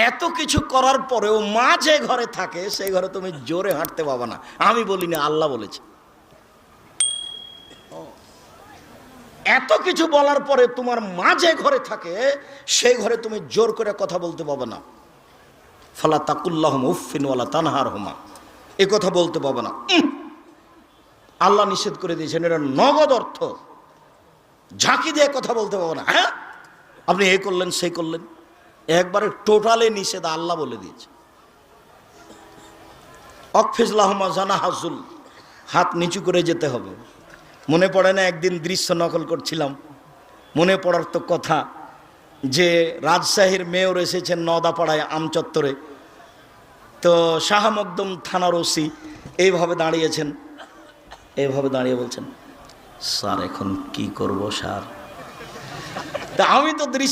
এত কিছু করার পরেও মা যে ঘরে থাকে সেই ঘরে তুমি জোরে হাঁটতে পাবা না। আমি বলিনি, আল্লাহ বলেছে। এত কিছু বলার পরে তোমার মা যে ঘরে থাকে সেই ঘরে তুমি জোর করে কথা বলতে পাবে না। ফালা তাকুল্লাহুম উফফিন ওয়ালা তানহারহুমা, এ কথা বলতে পাবে না। আল্লাহ নিষেধ করে দিয়েছেন, এটা নগদ অর্থ। ঝাঁকি দিয়ে কথা বলতে পাবে না। হ্যাঁ, আপনি এই করলেন সেই করলেন, একবারে টোটালে নিষেধ, আল্লাহ বলে দিয়েছে। অকফিজ লাহুমা জানাহাজুল, হাত নিচু করে যেতে হবে। মনে পড়ে না একদিন দৃশ্য নকল করছিলাম, মনে পড়ার তো কথা যে রাজশাহীর মেয়র এসেছেন নওদাপাড়ায় আমচত্বরে, তো শাহ মকদুম থানার ওসি এইভাবে দাঁড়িয়েছেন, এইভাবে দাঁড়িয়ে বলছেন, স্যার এখন কি করব স্যার। তা আমি তো দৃশ্য